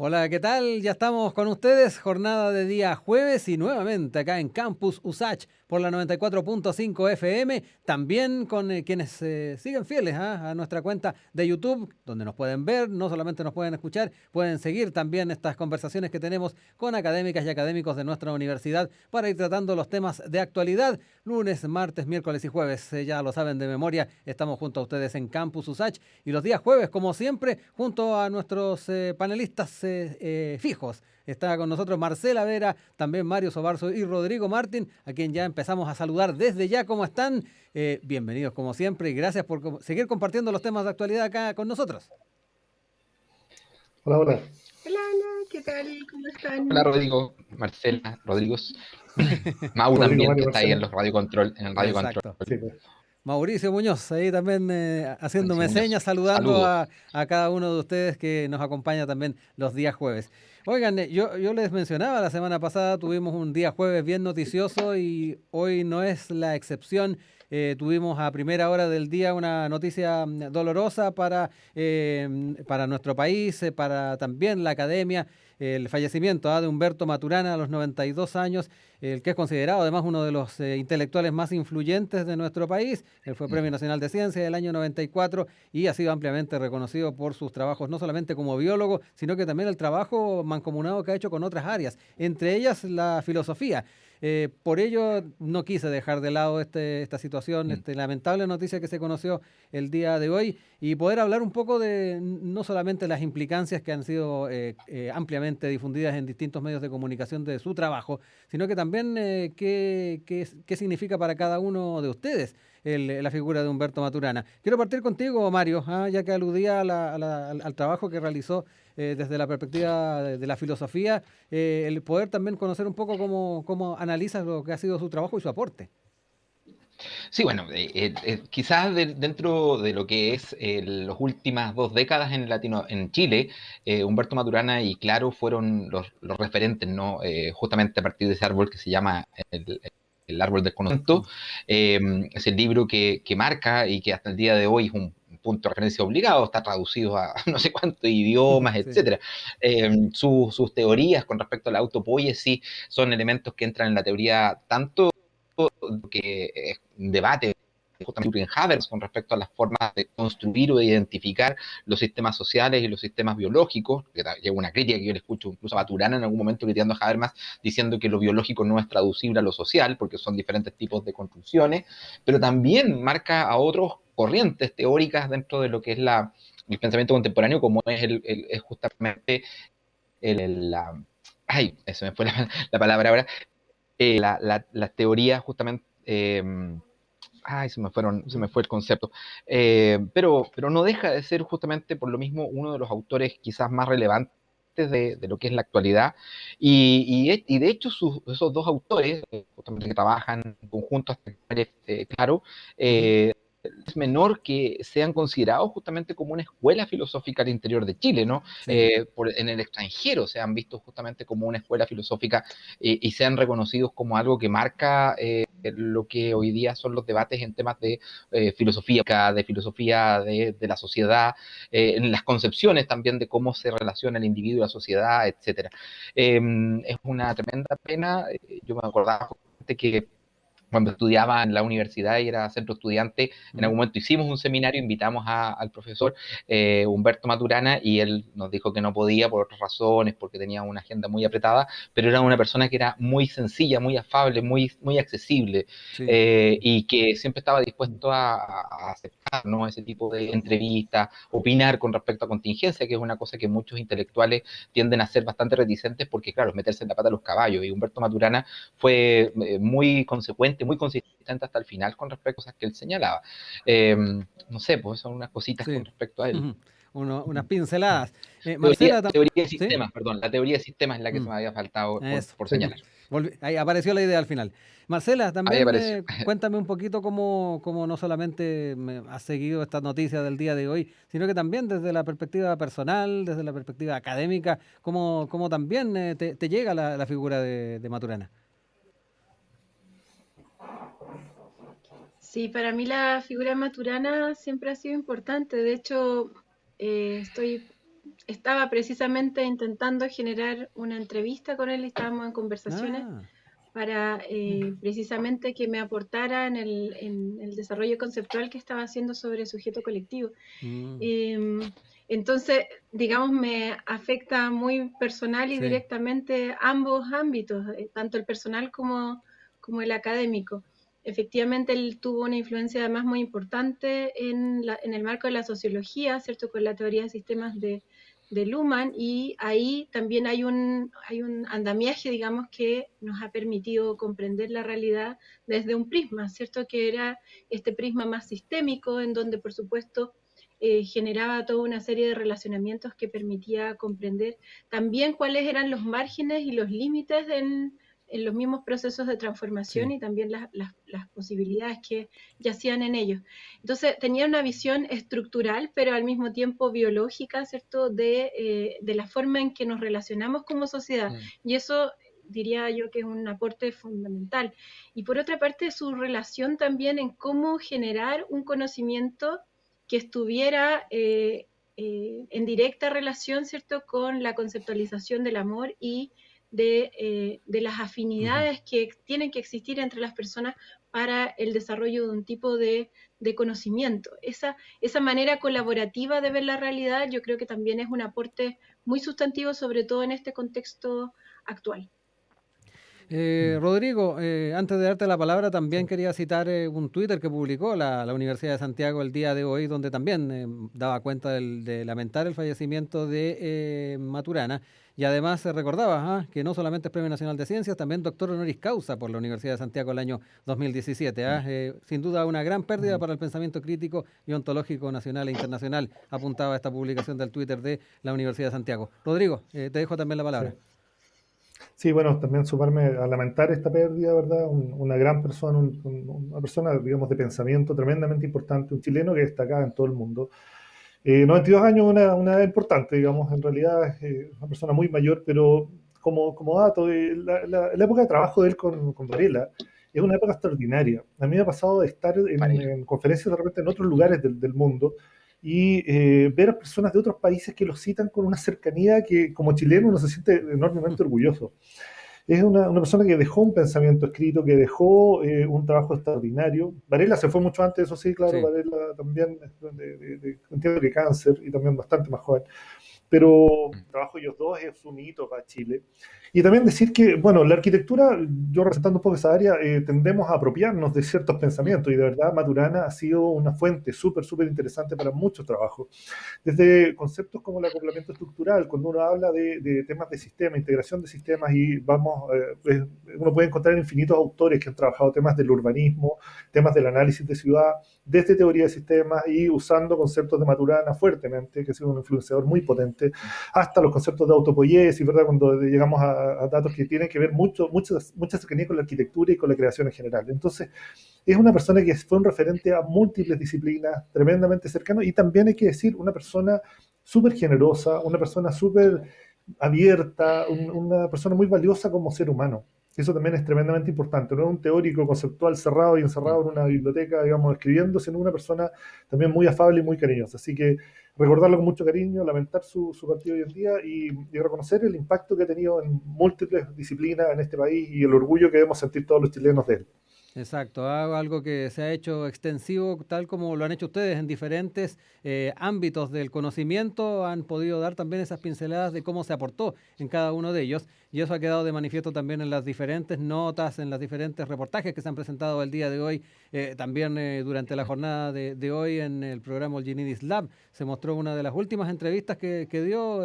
Hola, ¿qué tal? Ya estamos con ustedes, jornada de día jueves y nuevamente acá en Campus USACH por la 94.5 FM, también con quienes siguen fieles a nuestra cuenta de YouTube, donde nos pueden ver, no solamente nos pueden escuchar, pueden seguir también estas conversaciones que tenemos con académicas y académicos de nuestra universidad para ir tratando los temas de actualidad, lunes, martes, miércoles y jueves. Ya lo saben de memoria, estamos junto a ustedes en Campus USACH y los días jueves, como siempre, junto a nuestros panelistas fijos. Está con nosotros Marcela Vera, también Mario Sobarzo y Rodrigo Martín, a quien ya empezamos a saludar desde ya. ¿Cómo están? Bienvenidos como siempre y gracias por seguir compartiendo los temas de actualidad acá con nosotros. Hola, hola. Hola Ana, ¿qué tal? ¿Cómo Hola están? Rodrigo, Marcela, Rodrigos, Mau Rodrigo, también, Mario, que está ahí en Marcela. los radio control, en el radio control. Exacto. Sí, pues. Mauricio Muñoz, ahí también Mauricio haciéndome Muñoz, señas, saludando saludos. a cada uno de ustedes que nos acompaña también los días jueves. Oigan, yo les mencionaba la semana pasada, tuvimos un día jueves bien noticioso y hoy no es la excepción. Tuvimos a primera hora del día una noticia dolorosa para nuestro país, para también la academia, el fallecimiento de Humberto Maturana a los 92 años, el que es considerado además uno de los intelectuales más influyentes de nuestro país. Él fue Premio Nacional de Ciencia del año 94 y ha sido ampliamente reconocido por sus trabajos, no solamente como biólogo, sino que también el trabajo mancomunado que ha hecho con otras áreas, entre ellas la filosofía. Por ello no quise dejar de lado esta situación, lamentable noticia que se conoció el día de hoy y poder hablar un poco de no solamente las implicancias que han sido ampliamente difundidas en distintos medios de comunicación de su trabajo, sino que también qué significa para cada uno de ustedes la figura de Humberto Maturana. Quiero partir contigo, Mario, ya que aludía al trabajo que realizó desde la perspectiva de la filosofía, el poder también conocer un poco cómo analizas lo que ha sido su trabajo y su aporte. Sí, bueno, quizás dentro de lo que es las últimas 2 décadas en Chile, Humberto Maturana y Claro fueron los referentes, ¿no? Justamente a partir de ese árbol que se llama el árbol del conocimiento. eh, es el libro que marca y que hasta el día de hoy es un punto de referencia obligado, está traducido a no sé cuántos idiomas, Sí. etcétera. Sus teorías con respecto a la autopoiesis son elementos que entran en la teoría tanto que es un debate justamente en Habermas con respecto a las formas de construir o de identificar los sistemas sociales y los sistemas biológicos, que llega una crítica que yo le escucho incluso a Maturana en algún momento criticando a Habermas, diciendo que lo biológico no es traducible a lo social, porque son diferentes tipos de construcciones, pero también marca a otros corrientes teóricas dentro de lo que es el pensamiento contemporáneo, como es justamente ay, se me fue la palabra ahora, las teorías justamente, ay, se me fue el concepto, pero no deja de ser justamente por lo mismo uno de los autores quizás más relevantes de lo que es la actualidad, y de hecho esos dos autores, justamente que trabajan en conjunto, hasta claro, Ujú. eh, es menor que sean considerados justamente como una escuela filosófica al interior de Chile, ¿no? Sí. En el extranjero se han visto justamente como una escuela filosófica y sean reconocidos como algo que marca lo que hoy día son los debates en temas de filosofía de la sociedad, en las concepciones también de cómo se relaciona el individuo y la sociedad, etcétera. Es una tremenda pena. Yo me acordaba que cuando estudiaba en la universidad y era centro estudiante, en Ujú. algún momento hicimos un seminario, invitamos al profesor Humberto Maturana y él nos dijo que no podía por otras razones, porque tenía una agenda muy apretada, pero era una persona que era muy sencilla, muy afable, muy accesible, Sí. y que siempre estaba dispuesto a aceptar, ¿no?, ese tipo de entrevistas, opinar con respecto a contingencia, que es una cosa que muchos intelectuales tienden a ser bastante reticentes porque, claro, es meterse en la pata a los caballos, y Humberto Maturana fue muy consecuente, muy consistente hasta el final con respecto a cosas que él señalaba. Eh, no sé, pues son unas cositas Sí. con respecto a él. Ujú. Unas pinceladas. Marcela, Teoría de ¿sí? sistemas, perdón, la teoría de sistemas es la que Mm, se me había faltado eso. por Sí, pues. señalar. Ahí apareció la idea al final. Marcela, Ahí también apareció. cuéntame un poquito cómo no solamente has seguido esta noticia del día de hoy, sino que también desde la perspectiva personal, desde la perspectiva académica, cómo también te llega la figura de Maturana. Sí, para mí la figura maturana siempre ha sido importante. De hecho, estoy estaba precisamente intentando generar una entrevista con él, estábamos en conversaciones para precisamente que me aportara en el desarrollo conceptual que estaba haciendo sobre sujeto colectivo. Entonces, digamos, me afecta muy personal y directamente ambos ámbitos, tanto el personal como el académico. Efectivamente, él tuvo una influencia además muy importante en el marco de la sociología, ¿cierto? Con la teoría de sistemas de Luhmann, y ahí también hay un andamiaje, digamos, que nos ha permitido comprender la realidad desde un prisma, ¿cierto? Que era este prisma más sistémico, en donde, por supuesto, generaba toda una serie de relacionamientos que permitía comprender también cuáles eran los márgenes y los límites en los mismos procesos de transformación y también las posibilidades que yacían en ellos. Entonces tenía una visión estructural, pero al mismo tiempo biológica, ¿cierto?, de la forma en que nos relacionamos como sociedad. Y eso diría yo que es un aporte fundamental. Y por otra parte, su relación también en cómo generar un conocimiento que estuviera en directa relación, ¿cierto?, con la conceptualización del amor y de las afinidades que tienen que existir entre las personas para el desarrollo de un tipo de conocimiento. Esa manera colaborativa de ver la realidad yo creo que también es un aporte muy sustantivo, sobre todo en este contexto actual. Rodrigo, antes de darte la palabra, también quería citar un Twitter que publicó la Universidad de Santiago el día de hoy, donde también daba cuenta de lamentar el fallecimiento de Maturana, y además se recordaba que no solamente es Premio Nacional de Ciencias, también doctor honoris causa por la Universidad de Santiago el año 2017. Sin duda una gran pérdida para el pensamiento crítico y ontológico nacional e internacional, apuntaba esta publicación del Twitter de la Universidad de Santiago. Rodrigo, te dejo también la palabra. Sí, bueno, también sumarme a lamentar esta pérdida, ¿verdad? Una gran persona, una persona, digamos, de pensamiento tremendamente importante, un chileno que destacaba en todo el mundo. 92 años, una edad importante, digamos, en realidad es una persona muy mayor, pero como dato, la época de trabajo de él con Varela es una época extraordinaria. A mí me ha pasado de estar en conferencias de repente en otros lugares del mundo y ver a personas de otros países que los citan con una cercanía que como chileno uno se siente enormemente orgulloso. Es una persona que dejó un pensamiento escrito, que dejó un trabajo extraordinario. Varela se fue mucho antes, eso sí, claro, sí. Varela también, entiendo que cáncer y también bastante más joven. Pero el trabajo de ellos dos es un hito para Chile. Y también decir que, bueno, la arquitectura, yo representando un poco esa área, tendemos a apropiarnos de ciertos pensamientos y de verdad Maturana ha sido una fuente súper interesante para muchos trabajos. Desde conceptos como el acoplamiento estructural, cuando uno habla de temas de sistema, integración de sistemas y uno puede encontrar infinitos autores que han trabajado temas del urbanismo, temas del análisis de ciudad, desde teoría de sistemas y usando conceptos de Maturana fuertemente, que ha sido un influenciador muy potente, hasta los conceptos de autopoiesis, ¿verdad? Cuando llegamos a datos que tienen que ver mucha cercanía con la arquitectura y con la creación en general. Entonces, es una persona que fue un referente a múltiples disciplinas, tremendamente cercano, y también hay que decir, una persona súper generosa, una persona súper abierta, una persona muy valiosa como ser humano. Eso también es tremendamente importante. No es un teórico conceptual cerrado y encerrado en una biblioteca, digamos, escribiendo, sino una persona también muy afable y muy cariñosa. Así que recordarlo con mucho cariño, lamentar su partido hoy en día y reconocer el impacto que ha tenido en múltiples disciplinas en este país y el orgullo que debemos sentir todos los chilenos de él. Exacto, algo que se ha hecho extensivo, tal como lo han hecho ustedes en diferentes ámbitos del conocimiento, han podido dar también esas pinceladas de cómo se aportó en cada uno de ellos, y eso ha quedado de manifiesto también en las diferentes notas, en los diferentes reportajes que se han presentado el día de hoy, también durante la jornada de hoy en el programa Olginidis Lab, se mostró una de las últimas entrevistas que dio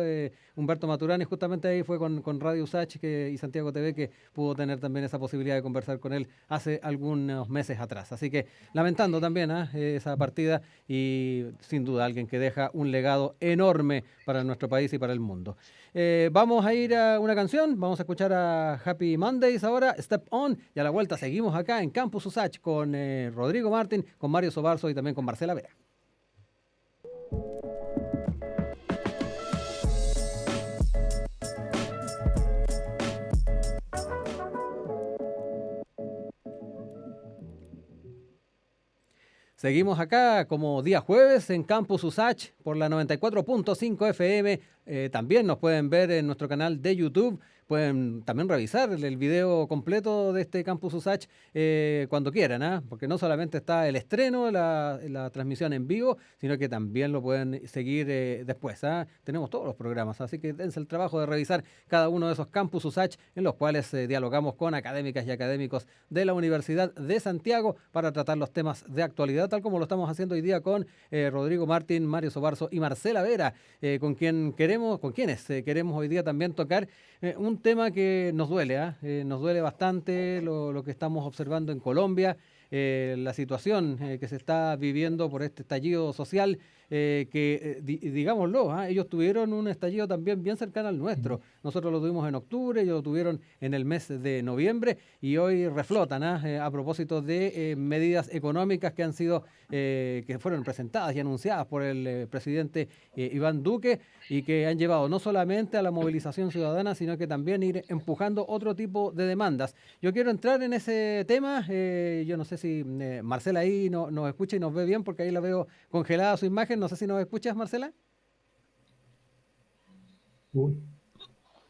Humberto Maturana, y justamente ahí fue con Radio USACH y Santiago TV que pudo tener también esa posibilidad de conversar con él hace algunos meses atrás. Así que lamentando también esa partida, y sin duda alguien que deja un legado enorme para nuestro país y para el mundo. Vamos a ir a una canción, vamos a escuchar a Happy Mondays ahora, Step On, y a la vuelta seguimos acá en Campus USACH con Rodrigo Martín, con Mario Sobarzo y también con Marcela Vera. Seguimos acá como día jueves en Campus USACH por la 94.5 FM. También nos pueden ver en nuestro canal de YouTube. Pueden también revisar el video completo de este Campus USACH cuando quieran, ¿ah? Porque no solamente está el estreno, la transmisión en vivo, sino que también lo pueden seguir después, ¿ah? Tenemos todos los programas, así que dense el trabajo de revisar cada uno de esos Campus USACH en los cuales dialogamos con académicas y académicos de la Universidad de Santiago para tratar los temas de actualidad, tal como lo estamos haciendo hoy día con Rodrigo Martín, Mario Sobarzo y Marcela Vera, con quienes queremos hoy día también tocar un tema que nos duele, nos duele bastante lo que estamos observando en Colombia, la situación que se está viviendo por este estallido social, digámoslo, ellos tuvieron un estallido también bien cercano al nuestro. Nosotros lo tuvimos en octubre, ellos lo tuvieron en el mes de noviembre y hoy reflotan a propósito de medidas económicas que han sido, que fueron presentadas y anunciadas por el presidente Iván Duque y que han llevado no solamente a la movilización ciudadana, sino que también ir empujando otro tipo de demandas. Yo quiero entrar en ese tema, yo no sé si Marcela ahí nos escucha y nos ve bien, porque ahí la veo congelada su imagen, no sé si nos escuchas, Marcela. Uy.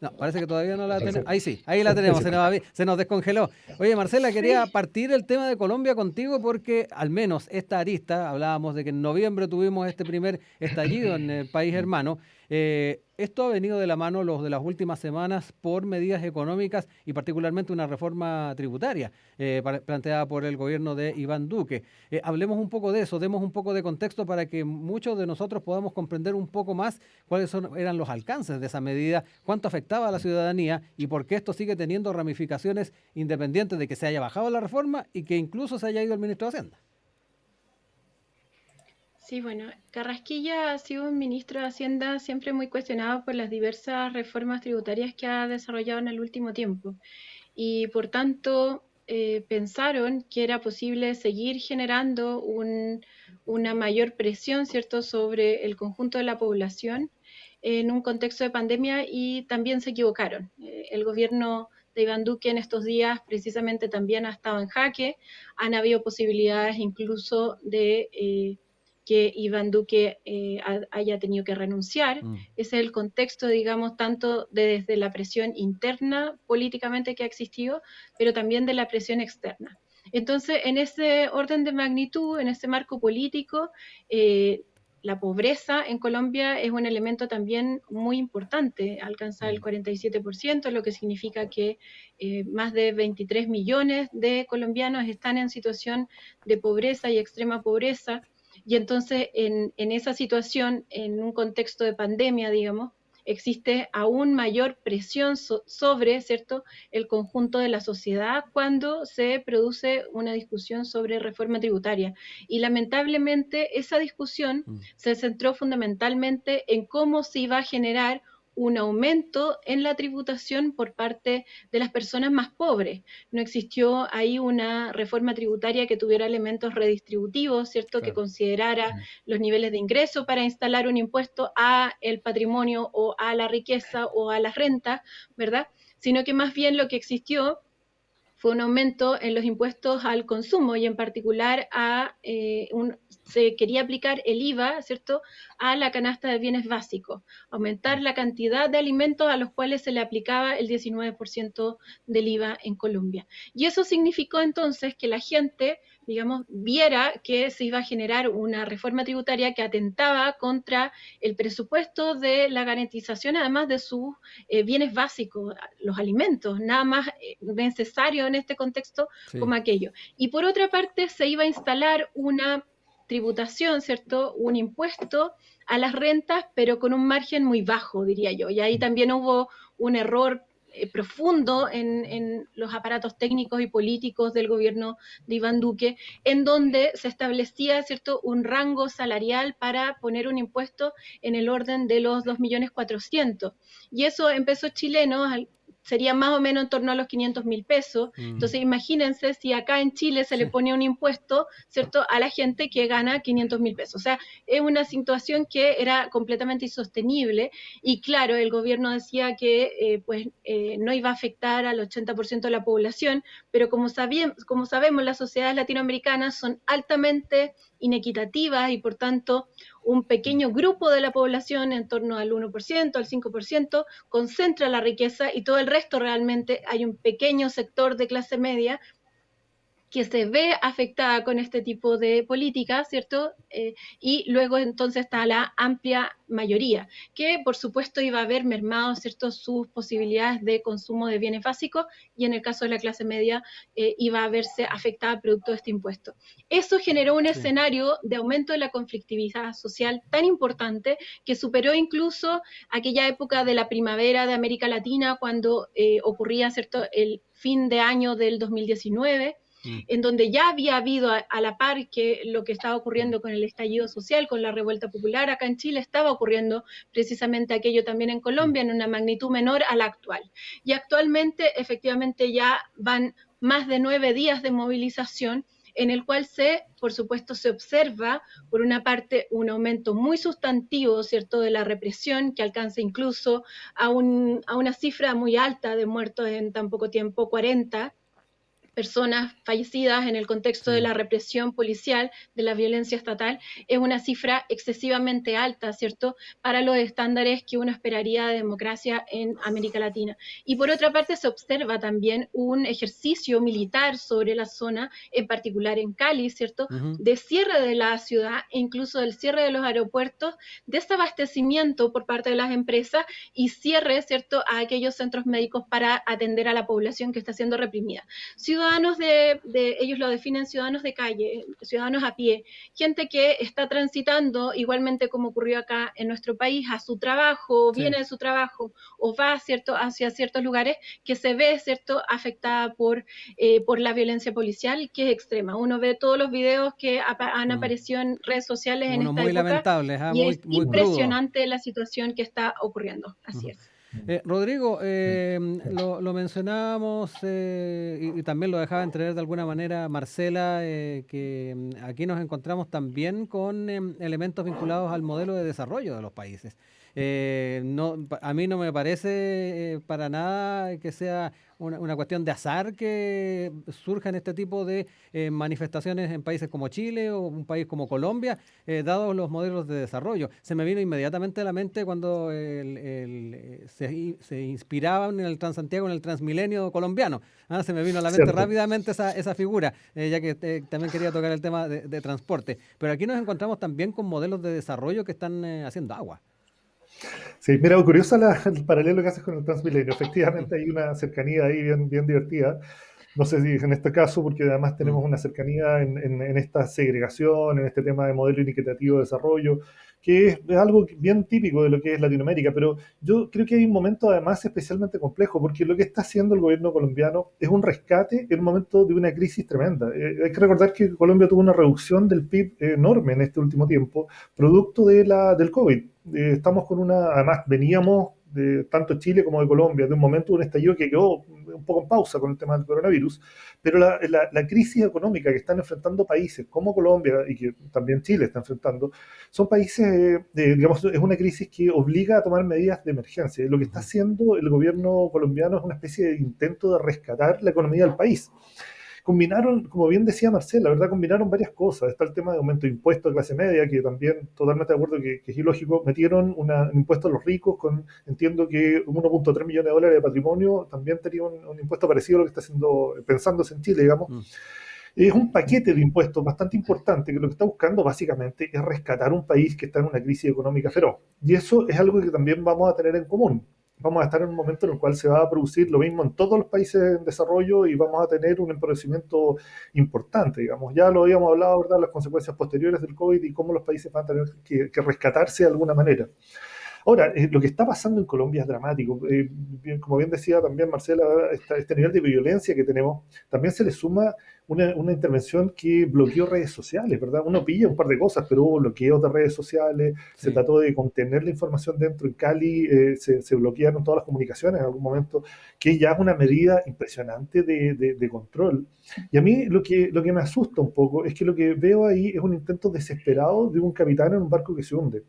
No, parece que todavía no la tenemos. Ahí sí, ahí la tenemos, se nos descongeló. Oye, Marcela, quería partir el tema de Colombia contigo porque al menos esta arista, hablábamos de que en noviembre tuvimos este primer estallido en el país hermano. Esto ha venido de la mano de las últimas semanas por medidas económicas y particularmente una reforma tributaria planteada por el gobierno de Iván Duque. Hablemos un poco de eso, demos un poco de contexto para que muchos de nosotros podamos comprender un poco más cuáles eran los alcances de esa medida, cuánto afectaba a la ciudadanía y por qué esto sigue teniendo ramificaciones independientes de que se haya bajado la reforma y que incluso se haya ido el ministro de Hacienda. Sí, bueno, Carrasquilla ha sido un ministro de Hacienda siempre muy cuestionado por las diversas reformas tributarias que ha desarrollado en el último tiempo. Y por tanto, pensaron que era posible seguir generando una mayor presión, ¿cierto?, sobre el conjunto de la población en un contexto de pandemia y también se equivocaron. El gobierno de Iván Duque en estos días precisamente también ha estado en jaque. Han habido posibilidades incluso de que Iván Duque haya tenido que renunciar. Ese es el contexto, digamos, tanto desde la presión interna políticamente que ha existido, pero también de la presión externa. Entonces, en ese orden de magnitud, en ese marco político, la pobreza en Colombia es un elemento también muy importante, alcanza el 47%, lo que significa que más de 23 millones de colombianos están en situación de pobreza y extrema pobreza. Y entonces, en esa situación, en un contexto de pandemia, digamos, existe aún mayor presión sobre, ¿cierto?, el conjunto de la sociedad cuando se produce una discusión sobre reforma tributaria. Y lamentablemente esa discusión se centró fundamentalmente en cómo se iba a generar un aumento en la tributación por parte de las personas más pobres. No existió ahí una reforma tributaria que tuviera elementos redistributivos, ¿cierto?, claro, que considerara los niveles de ingreso para instalar un impuesto a el patrimonio o a la riqueza o a las rentas, ¿verdad? Sino que más bien lo que existió fue un aumento en los impuestos al consumo y en particular se quería aplicar el IVA, ¿cierto?, a la canasta de bienes básicos, aumentar la cantidad de alimentos a los cuales se le aplicaba el 19% del IVA en Colombia. Y eso significó entonces que la gente, digamos, viera que se iba a generar una reforma tributaria que atentaba contra el presupuesto de la garantización, además de sus bienes básicos, los alimentos, nada más necesario en este contexto como aquello. Y por otra parte, se iba a instalar una tributación, ¿cierto?, un impuesto a las rentas, pero con un margen muy bajo, diría yo. Y ahí también hubo un error profundo en los aparatos técnicos y políticos del gobierno de Iván Duque, en donde se establecía, ¿cierto?, un rango salarial para poner un impuesto en el orden de los 2.400.000. Y eso en pesos chilenos sería más o menos en torno a los 500.000 pesos. Entonces, imagínense si acá en Chile se le pone un impuesto, ¿cierto?, a la gente que gana 500.000 pesos. O sea, es una situación que era completamente insostenible. Y claro, el gobierno decía que no iba a afectar al 80% de la población, pero como sabemos, las sociedades latinoamericanas son altamente inequitativas y por tanto un pequeño grupo de la población, en torno al 1%, al 5%, concentra la riqueza y todo el resto realmente hay un pequeño sector de clase media que se ve afectada con este tipo de políticas, ¿cierto? Y luego entonces está la amplia mayoría, que por supuesto iba a ver mermado, ¿cierto?, sus posibilidades de consumo de bienes básicos y en el caso de la clase media iba a verse afectada producto de este impuesto. Eso generó un escenario de aumento de la conflictividad social tan importante que superó incluso aquella época de la primavera de América Latina cuando ocurría, ¿cierto?, el fin de año del 2019, en donde ya había habido a la par que lo que estaba ocurriendo con el estallido social, con la revuelta popular acá en Chile, estaba ocurriendo precisamente aquello también en Colombia en una magnitud menor a la actual. Y actualmente efectivamente ya van más de 9 días de movilización en el cual por supuesto, se observa, por una parte, un aumento muy sustantivo, ¿cierto?, de la represión, que alcanza incluso a una cifra muy alta de muertos en tan poco tiempo, 40 personas fallecidas en el contexto de la represión policial, de la violencia estatal, es una cifra excesivamente alta, ¿cierto?, para los estándares que uno esperaría de democracia en América Latina. Y por otra parte se observa también un ejercicio militar sobre la zona, en particular en Cali, ¿cierto?, de cierre de la ciudad e incluso del cierre de los aeropuertos, desabastecimiento por parte de las empresas y cierre, ¿cierto?, a aquellos centros médicos para atender a la población que está siendo reprimida. Ciudadanos ellos lo definen ciudadanos de calle, ciudadanos a pie, gente que está transitando, igualmente como ocurrió acá en nuestro país, a su trabajo, viene de su trabajo o va, ¿cierto?, hacia ciertos lugares que se ve, ¿cierto?, afectada por la violencia policial, que es extrema. Uno ve todos los videos que han aparecido en redes sociales en esta muy época lamentables, y muy, es muy impresionante la situación que está ocurriendo. Así es. Rodrigo, lo mencionábamos y también lo dejaba entrever de alguna manera Marcela, que aquí nos encontramos también con elementos vinculados al modelo de desarrollo de los países. A mí no me parece para nada que sea una cuestión de azar que surjan este tipo de manifestaciones en países como Chile o un país como Colombia, dados los modelos de desarrollo. Se me vino inmediatamente a la mente cuando se inspiraban en el Transantiago, en el Transmilenio colombiano. Se me vino a la mente rápidamente esa figura, ya que también quería tocar el tema de transporte. Pero aquí nos encontramos también con modelos de desarrollo que están haciendo agua. Sí, mira, curioso el paralelo que haces con el Transmilenio. Efectivamente hay una cercanía ahí bien, bien divertida. No sé si en este caso, porque además tenemos una cercanía en esta segregación, en este tema de modelo inequitativo de desarrollo, que es algo bien típico de lo que es Latinoamérica, pero yo creo que hay un momento además especialmente complejo, porque lo que está haciendo el gobierno colombiano es un rescate en un momento de una crisis tremenda. Hay que recordar que Colombia tuvo una reducción del PIB enorme en este último tiempo, producto del COVID. Estamos con además veníamos de tanto Chile como de Colombia, de un momento de un estallido que quedó un poco en pausa con el tema del coronavirus, pero la crisis económica que están enfrentando países como Colombia y que también Chile está enfrentando, son países, digamos, es una crisis que obliga a tomar medidas de emergencia. Lo que está haciendo el gobierno colombiano es una especie de intento de rescatar la economía del país. Combinaron, como bien decía Marcela, la verdad combinaron varias cosas. Está el tema de aumento de impuestos a clase media, que también totalmente de acuerdo que es ilógico. Metieron un impuesto a los ricos entiendo que 1.3 millones de dólares de patrimonio, también tenía un impuesto parecido a lo que está pensándose en Chile, digamos. Es un paquete de impuestos bastante importante que lo que está buscando básicamente es rescatar un país que está en una crisis económica feroz. Y eso es algo que también vamos a tener en común. Vamos a estar en un momento en el cual se va a producir lo mismo en todos los países en desarrollo y vamos a tener un empobrecimiento importante, digamos. Ya lo habíamos hablado, ¿verdad?, las consecuencias posteriores del COVID y cómo los países van a tener que rescatarse de alguna manera. Ahora, lo que está pasando en Colombia es dramático. Como bien decía también Marcela, este nivel de violencia que tenemos, también se le suma una intervención que bloqueó redes sociales, ¿verdad? Uno pilla un par de cosas, pero hubo bloqueos de redes sociales, se trató de contener la información dentro. En Cali se bloquearon todas las comunicaciones en algún momento, que ya es una medida impresionante de control. Y a mí lo que me asusta un poco es que lo que veo ahí es un intento desesperado de un capitán en un barco que se hunde.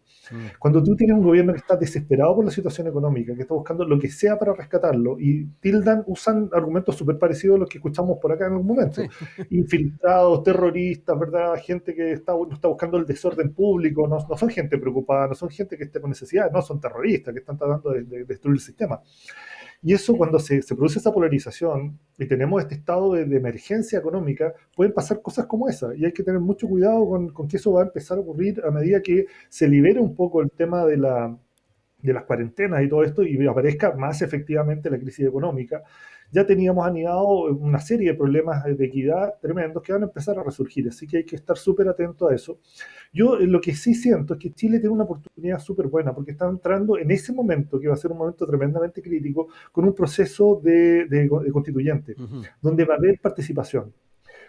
Cuando tú tienes un gobierno que está desesperado por la situación económica, que está buscando lo que sea para rescatarlo, y usan argumentos súper parecidos a los que escuchamos por acá en algún momento. infiltrados, terroristas, ¿verdad? Gente que está buscando el desorden público, no son gente preocupada, no son gente que esté con necesidades, no son terroristas que están tratando de destruir el sistema. Y eso cuando se produce esa polarización y tenemos este estado de emergencia económica, pueden pasar cosas como esa. Y hay que tener mucho cuidado con que eso va a empezar a ocurrir a medida que se libere un poco el tema de las cuarentenas y todo esto y aparezca más efectivamente la crisis económica. Ya teníamos anidado una serie de problemas de equidad tremendos que van a empezar a resurgir, así que hay que estar súper atento a eso. Yo lo que sí siento es que Chile tiene una oportunidad súper buena porque está entrando en ese momento, que va a ser un momento tremendamente crítico, con un proceso de constituyente, donde va a haber participación.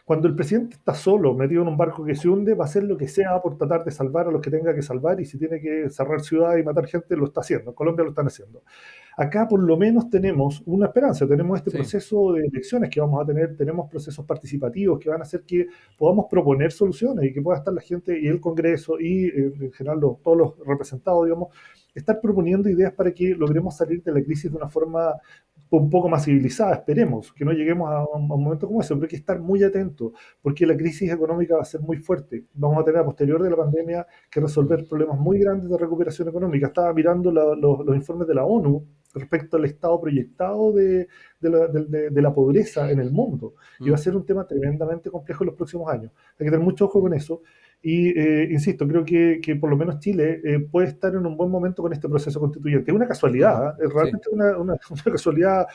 Cuando el presidente está solo, metido en un barco que se hunde, va a hacer lo que sea por tratar de salvar a los que tenga que salvar y si tiene que cerrar ciudad y matar gente, lo está haciendo. En Colombia lo están haciendo. Acá por lo menos tenemos una esperanza, tenemos este proceso de elecciones que vamos a tener, tenemos procesos participativos que van a hacer que podamos proponer soluciones y que pueda estar la gente y el Congreso y en general todos los representados, digamos, estar proponiendo ideas para que logremos salir de la crisis de una forma un poco más civilizada, esperemos, que no lleguemos a un momento como ese, pero hay que estar muy atentos, porque la crisis económica va a ser muy fuerte. Vamos a tener a posterior de la pandemia que resolver problemas muy grandes de recuperación económica. Estaba mirando los informes de la ONU respecto al estado proyectado de la pobreza en el mundo, y va a ser un tema tremendamente complejo en los próximos años. Hay que tener mucho ojo con eso. Y insisto, creo que por lo menos Chile puede estar en un buen momento con este proceso constituyente. Es una casualidad, es realmente una casualidad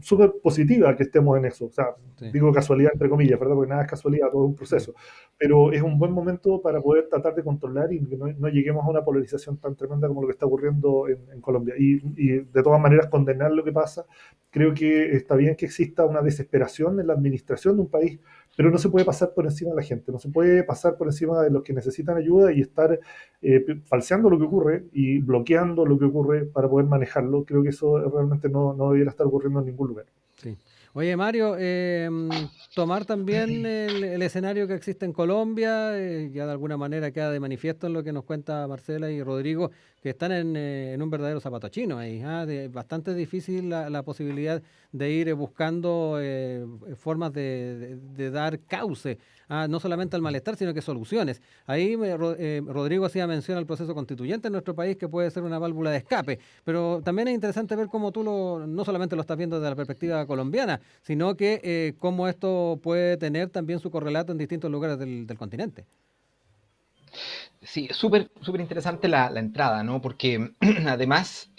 súper positiva que estemos en eso. O sea, digo casualidad entre comillas, ¿verdad? Porque nada es casualidad, todo es un proceso. Pero es un buen momento para poder tratar de controlar y que no lleguemos a una polarización tan tremenda como lo que está ocurriendo en Colombia. Y de todas maneras condenar lo que pasa. Creo que está bien que exista una desesperación en la administración de un país, pero no se puede pasar por encima de la gente, no se puede pasar por encima de los que necesitan ayuda y estar falseando lo que ocurre y bloqueando lo que ocurre para poder manejarlo. Creo que eso realmente no debiera estar ocurriendo en ningún lugar. Sí. Oye, Mario, tomar también el escenario que existe en Colombia, ya de alguna manera queda de manifiesto en lo que nos cuenta Marcela y Rodrigo, que están en un verdadero zapato chino ahí. Bastante difícil la posibilidad de ir buscando formas de dar cauce, no solamente al malestar, sino que soluciones. Ahí Rodrigo hacía mención al proceso constituyente en nuestro país, que puede ser una válvula de escape, pero también es interesante ver cómo tú no solamente lo estás viendo desde la perspectiva colombiana, sino que cómo esto puede tener también su correlato en distintos lugares del continente. Sí, súper interesante la entrada, ¿no? Porque además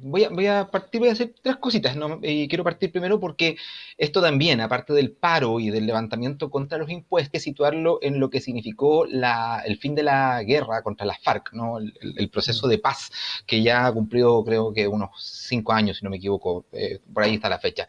voy a partir, voy a hacer tres cositas, ¿no? Y quiero partir primero porque esto también, aparte del paro y del levantamiento contra los impuestos, hay que situarlo en lo que significó el fin de la guerra contra las FARC, ¿no? El proceso de paz que ya ha cumplido, creo que unos 5 años, si no me equivoco, por ahí está la fecha.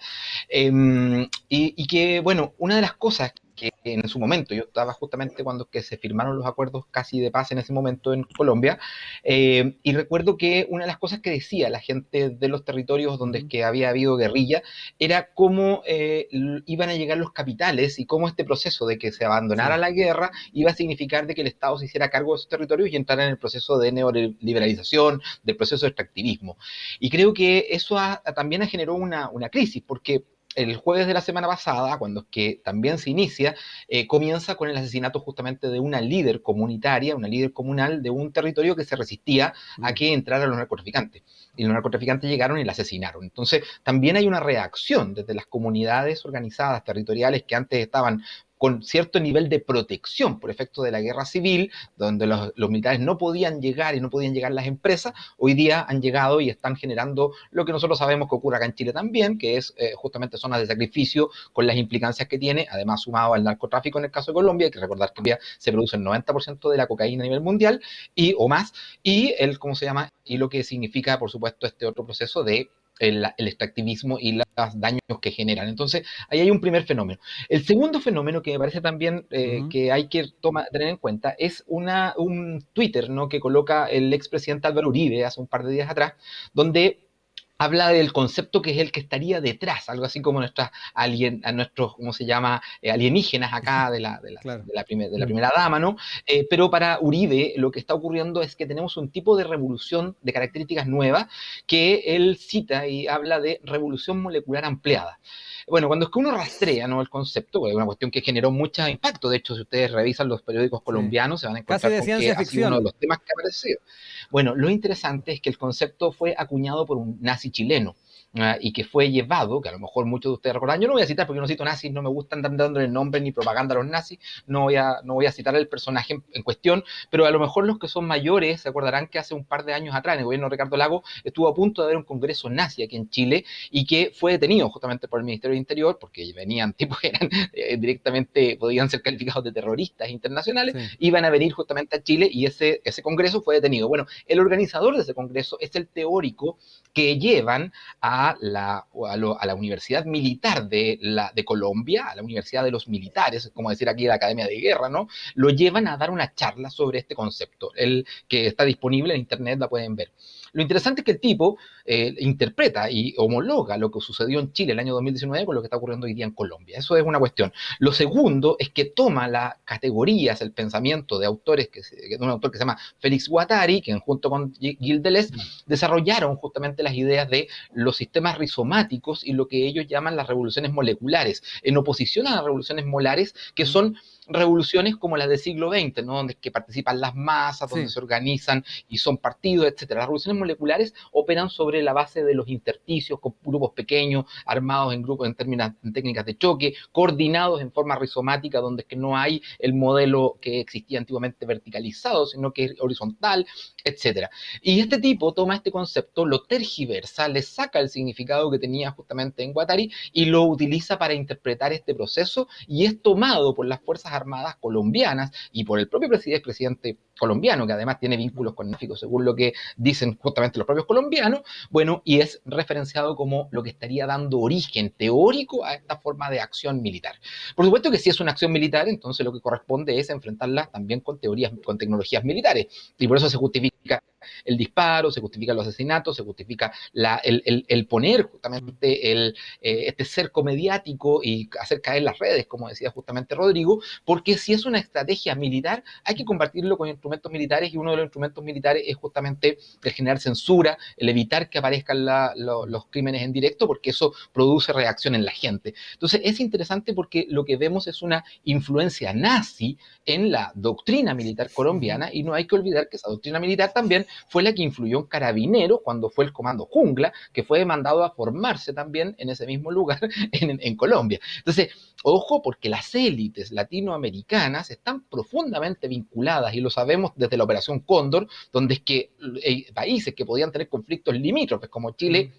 Y que, bueno, una de las cosas que en su momento, yo estaba justamente cuando que se firmaron los acuerdos casi de paz en ese momento en Colombia, y recuerdo que una de las cosas que decía la gente de los territorios donde que había habido guerrilla era cómo iban a llegar los capitales y cómo este proceso de que se abandonara la guerra iba a significar de que el Estado se hiciera cargo de esos territorios y entrara en el proceso de neoliberalización, del proceso de extractivismo. Y creo que eso también generó una crisis, porque el jueves de la semana pasada, cuando es que también se inicia, comienza con el asesinato justamente de una líder comunitaria, una líder comunal de un territorio que se resistía a que entraran los narcotraficantes. Y los narcotraficantes llegaron y la asesinaron. Entonces, también hay una reacción desde las comunidades organizadas territoriales que antes estaban con cierto nivel de protección por efecto de la guerra civil, donde los militares no podían llegar y no podían llegar las empresas, hoy día han llegado y están generando lo que nosotros sabemos que ocurre acá en Chile también, que es justamente zonas de sacrificio con las implicancias que tiene, además sumado al narcotráfico en el caso de Colombia. Hay que recordar que hoy se produce el 90% de la cocaína a nivel mundial o más, y ¿cómo se llama? Y lo que significa, por supuesto, este otro proceso de el extractivismo y los daños que generan. Entonces, ahí hay un primer fenómeno. El segundo fenómeno que me parece también que hay que tener en cuenta es un Twitter, ¿no?, que coloca el expresidente Álvaro Uribe hace un par de días atrás, donde habla del concepto que es el que estaría detrás, algo así como a nuestros, ¿cómo se llama? Alienígenas acá Claro. de la primera dama, ¿no? Pero para Uribe lo que está ocurriendo es que tenemos un tipo de revolución de características nuevas que él cita y habla de revolución molecular ampliada. Bueno, cuando es que uno rastrea, ¿no?, el concepto, pues, es una cuestión que generó mucho impacto. De hecho, si ustedes revisan los periódicos Sí. colombianos, se van a Casi encontrar de con que ciencia ha sido uno de ficción. los temas que ha aparecido. Bueno, lo interesante es que el concepto fue acuñado por un nazi chileno, y que fue llevado, que a lo mejor muchos de ustedes recordarán, yo no voy a citar porque no cito nazis, no me gusta andar dándole nombre ni propaganda a los nazis, no voy a citar el personaje en cuestión, pero a lo mejor los que son mayores se acordarán que hace un par de años atrás, en el gobierno de Ricardo Lago, estuvo a punto de haber un congreso nazi aquí en Chile y que fue detenido justamente por el Ministerio del Interior, porque venían tipos que eran directamente, podían ser calificados de terroristas internacionales, Sí. iban a venir justamente a Chile y ese congreso fue detenido. Bueno, el organizador de ese congreso es el teórico que llevan a la Universidad Militar de Colombia, a la Universidad de los Militares, como decir aquí la Academia de Guerra, ¿no? Lo llevan a dar una charla sobre este concepto, el que está disponible en internet, la pueden ver. Lo interesante es que el tipo interpreta y homologa lo que sucedió en Chile el año 2019 con lo que está ocurriendo hoy día en Colombia. Eso es una cuestión. Lo segundo es que toma las categorías, el pensamiento de autores, de un autor que se llama Félix Guattari, que junto con Gilles Deleuze desarrollaron justamente las ideas de los sistemas rizomáticos y lo que ellos llaman las revoluciones moleculares, en oposición a las revoluciones molares, que son revoluciones como las del siglo XX, ¿no?, donde que participan las masas, donde Sí. se organizan y son partidos, etcétera. Las revoluciones moleculares operan sobre la base de los intersticios, con grupos pequeños, armados en grupos en técnicas de choque, coordinados en forma rizomática, donde es que no hay el modelo que existía antiguamente verticalizado, sino que es horizontal, etcétera. Y este tipo toma este concepto, lo tergiversa, le saca el significado que tenía justamente en Guattari y lo utiliza para interpretar este proceso, y es tomado por las Fuerzas Armadas colombianas y por el propio presidente colombiano, que además tiene vínculos con México, según lo que dicen justamente los propios colombianos, bueno, y es referenciado como lo que estaría dando origen teórico a esta forma de acción militar. Por supuesto que si es una acción militar, entonces lo que corresponde es enfrentarla también con tecnologías militares, y por eso se justifica el disparo, se justifican los asesinatos, se justifica el poner justamente este cerco mediático y hacer caer las redes, como decía justamente Rodrigo, porque si es una estrategia militar, hay que compartirlo con instrumentos militares, y uno de los instrumentos militares es justamente el generar censura, el evitar que aparezcan los crímenes en directo, porque eso produce reacción en la gente. Entonces es interesante porque lo que vemos es una influencia nazi en la doctrina militar colombiana, y no hay que olvidar que esa doctrina militar también fue la que influyó en Carabineros cuando fue el Comando Jungla, que fue mandado a formarse también en ese mismo lugar en Colombia. Entonces, ojo, porque las élites latinoamericanas están profundamente vinculadas, y lo sabemos desde la Operación Cóndor, donde es que países que podían tener conflictos limítrofes como Chile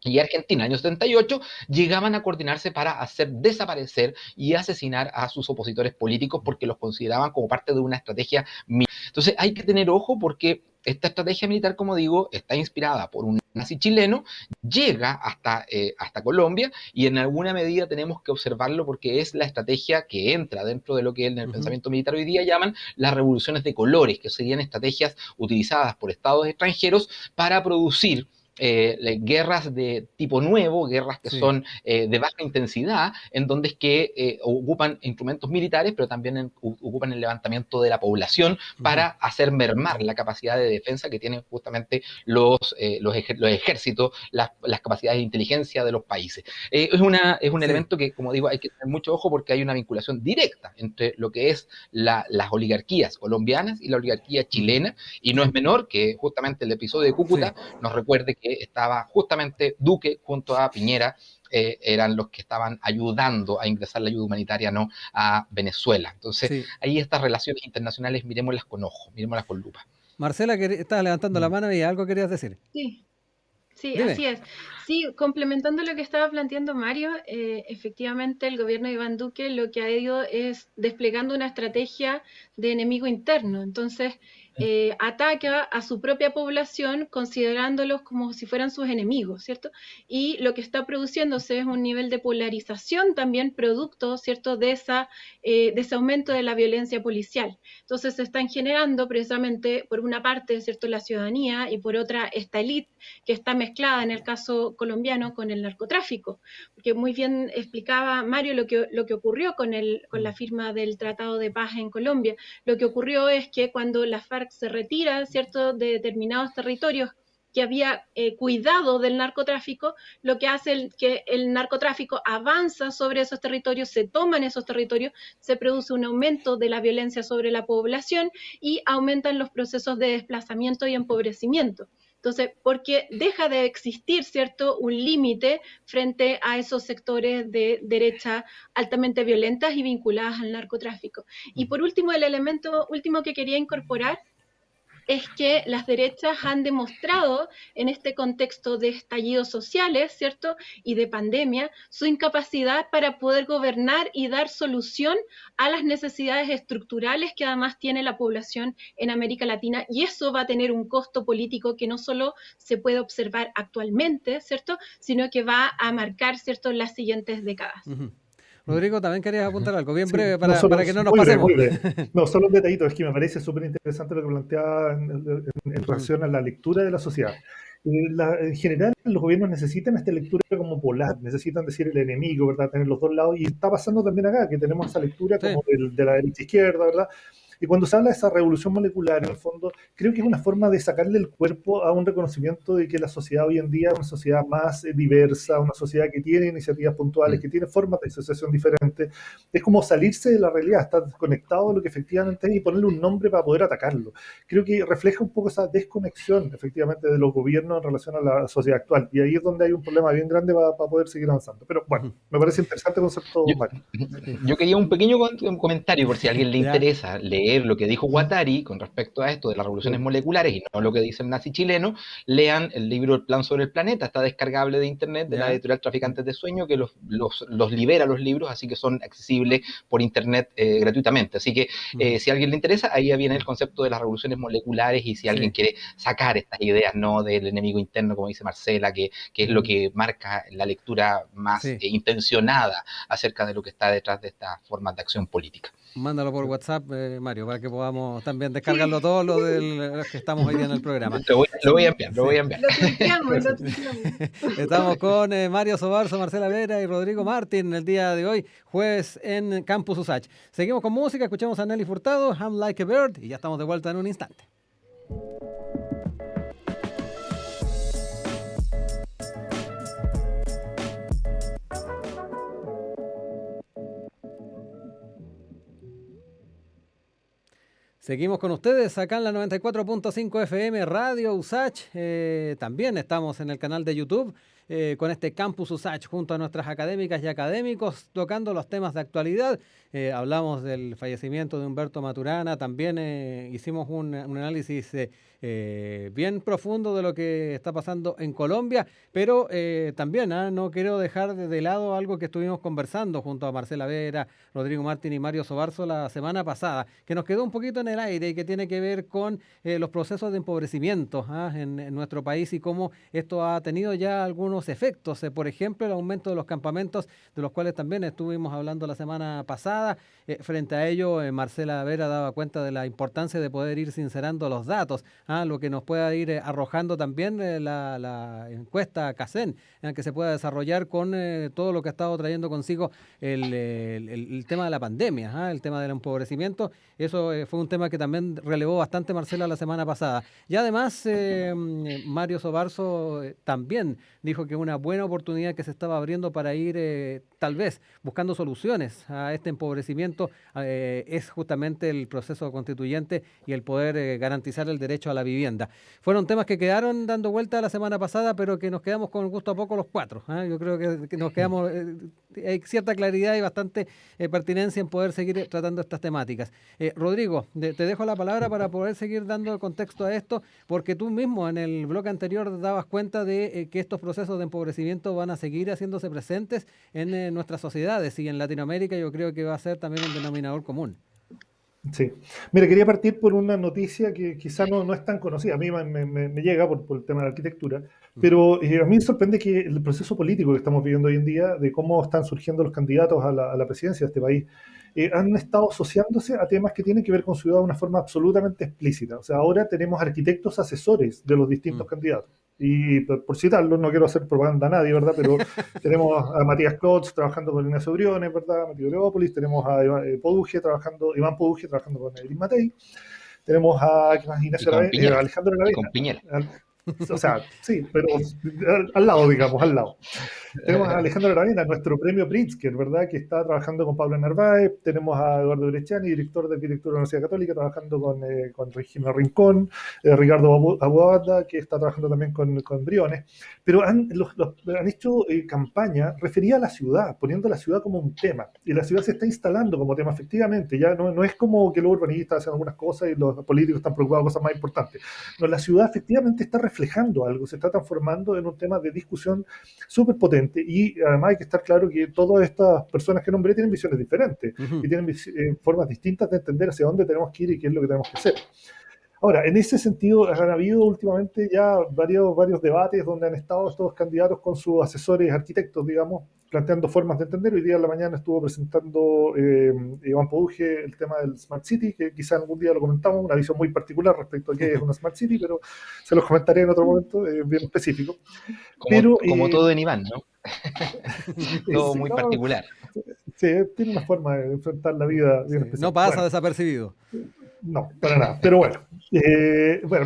y Argentina, años 78, llegaban a coordinarse para hacer desaparecer y asesinar a sus opositores políticos porque los consideraban como parte de una estrategia militar. Entonces hay que tener ojo porque esta estrategia militar, como digo, está inspirada por un nazi chileno, llega hasta Colombia, y en alguna medida tenemos que observarlo porque es la estrategia que entra dentro de lo que en el pensamiento militar hoy día llaman las revoluciones de colores, que serían estrategias utilizadas por estados extranjeros para producir guerras de tipo nuevo, guerras que Sí. son de baja intensidad, en donde es que ocupan instrumentos militares, pero también ocupan el levantamiento de la población para hacer mermar la capacidad de defensa que tienen justamente los ejércitos, las capacidades de inteligencia de los países. Es un Sí. elemento que, como digo, hay que tener mucho ojo porque hay una vinculación directa entre lo que es las oligarquías colombianas y la oligarquía chilena, y no es menor que justamente el episodio de Cúcuta Sí. nos recuerde que estaba justamente Duque junto a Piñera, eran los que estaban ayudando a ingresar la ayuda humanitaria, ¿no?, a Venezuela. Entonces, Sí. ahí estas relaciones internacionales, miremoslas con ojo, miremoslas con lupa. Marcela, que estabas levantando la mano y algo querías decir. Sí, sí, Dime. así es. Sí, complementando lo que estaba planteando Mario, efectivamente el gobierno de Iván Duque lo que ha ido es desplegando una estrategia de enemigo interno. Entonces, ataca a su propia población considerándolos como si fueran sus enemigos, ¿cierto? Y lo que está produciéndose es un nivel de polarización también producto, ¿cierto?, de ese aumento de la violencia policial. Entonces, se están generando precisamente, por una parte, ¿cierto?, la ciudadanía y por otra, esta élite que está mezclada en el caso colombiano con el narcotráfico, porque muy bien explicaba Mario lo que ocurrió con la firma del Tratado de Paz en Colombia. Lo que ocurrió es que cuando la FARC se retira, ¿cierto?, de determinados territorios que había cuidado del narcotráfico, lo que hace que el narcotráfico avanza sobre esos territorios, se toman esos territorios, se produce un aumento de la violencia sobre la población y aumentan los procesos de desplazamiento y empobrecimiento. Entonces, porque deja de existir, ¿cierto?, un límite frente a esos sectores de derecha altamente violentas y vinculadas al narcotráfico. Y por último, el elemento último que quería incorporar es que las derechas han demostrado en este contexto de estallidos sociales, ¿cierto?, y de pandemia, su incapacidad para poder gobernar y dar solución a las necesidades estructurales que además tiene la población en América Latina, y eso va a tener un costo político que no solo se puede observar actualmente, ¿cierto?, sino que va a marcar, ¿cierto?, las siguientes décadas. Uh-huh. Rodrigo, también querías apuntar algo bien Sí, breve no solo, para que no nos muy breve, pasemos. muy breve. No, solo un detallito, es que me parece súper interesante lo que planteaba en relación a la lectura de la sociedad. En general, los gobiernos necesitan esta lectura como polar, necesitan decir el enemigo, ¿verdad? Tener los dos lados, y está pasando también acá, que tenemos esa lectura Sí. como de la derecha izquierda, ¿verdad? Y cuando se habla de esa revolución molecular, en el fondo, creo que es una forma de sacarle el cuerpo a un reconocimiento de que la sociedad hoy en día es una sociedad más diversa, una sociedad que tiene iniciativas puntuales, que tiene formas de asociación diferentes. Es como salirse de la realidad, estar desconectado de lo que efectivamente es y ponerle un nombre para poder atacarlo. Creo que refleja un poco esa desconexión, efectivamente, de los gobiernos en relación a la sociedad actual. Y ahí es donde hay un problema bien grande para poder seguir avanzando. Pero bueno, me parece interesante el concepto, Mario. Yo quería un pequeño comentario por si a alguien le Ya. interesa leer lo que dijo Guattari con respecto a esto de las revoluciones moleculares y no lo que dice el nazi chileno. Lean el libro El plan sobre el planeta, está descargable de internet de la editorial Traficantes de Sueño, que los libera los libros, así que son accesibles por internet gratuitamente. Así que si a alguien le interesa, ahí viene el concepto de las revoluciones moleculares, y si alguien quiere sacar estas ideas, ¿no?, del enemigo interno, como dice Marcela, que es lo que marca la lectura más intencionada acerca de lo que está detrás de estas formas de acción política. Mándalo por WhatsApp, Mario, para que podamos también descargarlo todos los que estamos hoy día en el programa. Lo voy a enviar. Lo tuiteamos. Estamos con Mario Sobarzo, Marcela Vera y Rodrigo Martín el día de hoy, jueves en Campus USACH. Seguimos con música, escuchamos a Nelly Furtado, I'm Like a Bird, y ya estamos de vuelta en un instante. Seguimos con ustedes acá en la 94.5 FM Radio USACH. También estamos en el canal de YouTube con este Campus USACH junto a nuestras académicas y académicos tocando los temas de actualidad. Hablamos del fallecimiento de Humberto Maturana, también hicimos un análisis bien profundo de lo que está pasando en Colombia, pero también no quiero dejar de lado algo que estuvimos conversando junto a Marcela Vera, Rodrigo Martín y Mario Sobarzo la semana pasada, que nos quedó un poquito en el aire y que tiene que ver con los procesos de empobrecimiento en nuestro país y cómo esto ha tenido ya algunos efectos. Por ejemplo, el aumento de los campamentos, de los cuales también estuvimos hablando la semana pasada. Frente a ello, Marcela Vera daba cuenta de la importancia de poder ir sincerando los datos, lo que nos pueda ir arrojando también la encuesta CACEN, que se pueda desarrollar con todo lo que ha estado trayendo consigo el tema de la pandemia, el tema del empobrecimiento. Eso fue un tema que también relevó bastante Marcela la semana pasada. Y además, Mario Sobarzo también dijo que una buena oportunidad que se estaba abriendo para ir tal vez buscando soluciones a este empobrecimiento es justamente el proceso constituyente y el poder garantizar el derecho a la la vivienda. Fueron temas que quedaron dando vuelta la semana pasada, pero que nos quedamos con gusto a poco los cuatro. Yo creo que nos quedamos, hay cierta claridad y bastante pertinencia en poder seguir tratando estas temáticas. Rodrigo, te dejo la palabra para poder seguir dando contexto a esto, porque tú mismo en el bloque anterior dabas cuenta de que estos procesos de empobrecimiento van a seguir haciéndose presentes en nuestras sociedades, y en Latinoamérica yo creo que va a ser también un denominador común. Sí. Mira, quería partir por una noticia que quizá no es tan conocida. A mí me llega por el tema de la arquitectura, pero a mí me sorprende que el proceso político que estamos viviendo hoy en día, de cómo están surgiendo los candidatos a la presidencia de este país, han estado asociándose a temas que tienen que ver con ciudad de una forma absolutamente explícita. O sea, ahora tenemos arquitectos asesores de los distintos candidatos. Y por citarlo, no quiero hacer propaganda a nadie, ¿verdad? Pero tenemos a Matías Klotz trabajando con Ignacio Briones, ¿verdad? Matías Leópolis, tenemos a Iván Poduje trabajando con Elis Matei, tenemos a Ignacio Alejandro Ravena. Con Piñera. O sea, sí, pero al lado, digamos, al lado. Tenemos a Alejandro Aravena, nuestro premio Pritzker, ¿verdad? Que está trabajando con Pablo Narváez. Tenemos a Eduardo Bresciani, director de arquitectura de la Universidad Católica, trabajando con Regina Rincón. Ricardo Abuada, que está trabajando también con Briones. Pero han hecho campaña referida a la ciudad, poniendo la ciudad como un tema. Y la ciudad se está instalando como tema, efectivamente. Ya no es como que los urbanistas hacen algunas cosas y los políticos están preocupados de cosas más importantes. No, la ciudad efectivamente está reflejando algo, se está transformando en un tema de discusión súper potente, y además hay que estar claro que todas estas personas que nombré tienen visiones diferentes y tienen formas distintas de entender hacia dónde tenemos que ir y qué es lo que tenemos que hacer. Ahora, en ese sentido, han habido últimamente ya varios debates donde han estado estos candidatos con sus asesores arquitectos, digamos, planteando formas de entender. Hoy día en la mañana estuvo presentando Iván Poduje el tema del Smart City, que quizá algún día lo comentamos, una visión muy particular respecto a qué es una Smart City, pero se los comentaré en otro momento, bien específico. Como todo en Iván, ¿no? Todo muy particular. Sí, tiene una forma de enfrentar la vida bien especial. No pasa desapercibido. No, para nada. Pero bueno,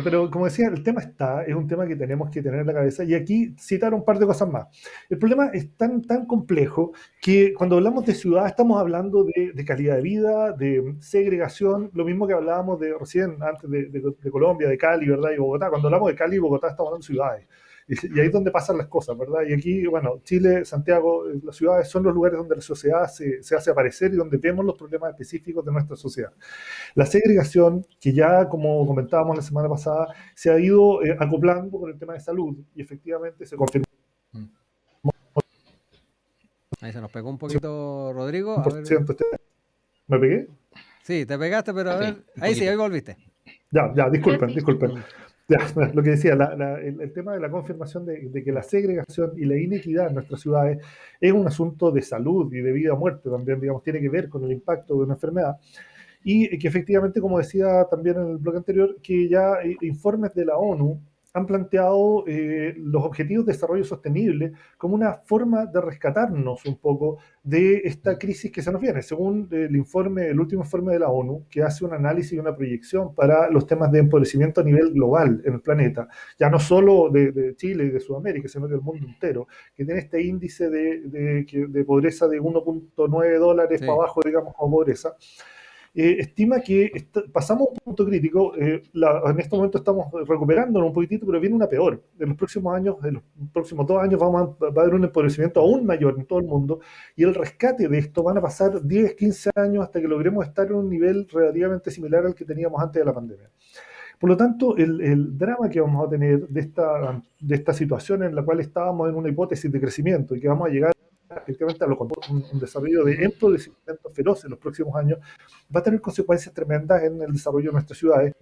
pero como decía, el tema es un tema que tenemos que tener en la cabeza. Y aquí citar un par de cosas más. El problema es tan complejo que cuando hablamos de ciudad estamos hablando de calidad de vida, de segregación, lo mismo que hablábamos de recién, antes de Colombia, de Cali, ¿verdad? Y Bogotá. Cuando hablamos de Cali y Bogotá estamos hablando de ciudades. Y ahí es donde pasan las cosas, ¿verdad? Y aquí, bueno, Chile, Santiago, las ciudades son los lugares donde la sociedad se hace aparecer y donde vemos los problemas específicos de nuestra sociedad. La segregación, que ya, como comentábamos la semana pasada, se ha ido acoplando con el tema de salud, y efectivamente se confirmó. Ahí se nos pegó un poquito, Rodrigo. A ver. ¿Me pegué? Sí, te pegaste, pero a ver. Ahí sí, ahí volviste. Ya, disculpen. Ya, lo que decía, el tema de la confirmación de que la segregación y la inequidad en nuestras ciudades es un asunto de salud y de vida o muerte también, digamos, tiene que ver con el impacto de una enfermedad. Y que efectivamente, como decía también en el bloque anterior, que ya informes de la ONU han planteado los objetivos de desarrollo sostenible como una forma de rescatarnos un poco de esta crisis que se nos viene. Según el último informe de la ONU, que hace un análisis y una proyección para los temas de empobrecimiento a nivel global en el planeta, ya no solo de Chile y de Sudamérica, sino del mundo entero, que tiene este índice de pobreza de $1.9 para abajo, digamos, como pobreza. Estima que pasamos un punto crítico, en este momento estamos recuperándonos un poquitito, pero viene una peor. En los próximos años, en los próximos 2 años, va a haber un empobrecimiento aún mayor en todo el mundo, y el rescate de esto van a pasar 10, 15 años hasta que logremos estar en un nivel relativamente similar al que teníamos antes de la pandemia. Por lo tanto, el drama que vamos a tener de esta situación en la cual estábamos en una hipótesis de crecimiento y que vamos a llegar efectivamente a un desarrollo de empobrecimiento feroz en los próximos años, va a tener consecuencias tremendas en el desarrollo de nuestras ciudades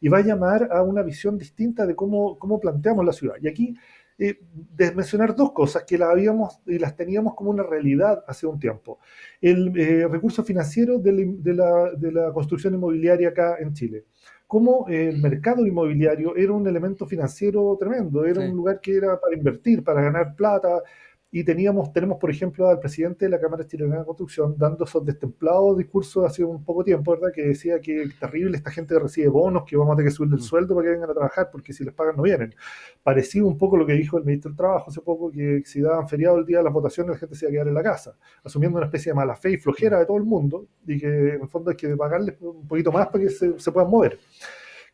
y va a llamar a una visión distinta de cómo planteamos la ciudad. Y aquí, de mencionar 2 cosas que las teníamos como una realidad hace un tiempo. El recurso financiero de la construcción inmobiliaria acá en Chile. Cómo el mercado inmobiliario era un elemento financiero tremendo, era un lugar que era para invertir, para ganar plata. Y tenemos, por ejemplo, al presidente de la Cámara Chilena de Construcción dando esos destemplados discursos hace un poco tiempo, ¿verdad? Que decía que es terrible esta gente que recibe bonos, que vamos a tener que subirle el sueldo para que vengan a trabajar, porque si les pagan no vienen. Parecido un poco lo que dijo el ministro del Trabajo hace poco, que si daban feriado el día de las votaciones la gente se iba a quedar en la casa, asumiendo una especie de mala fe y flojera de todo el mundo, y que en el fondo hay que pagarles un poquito más para que se puedan mover.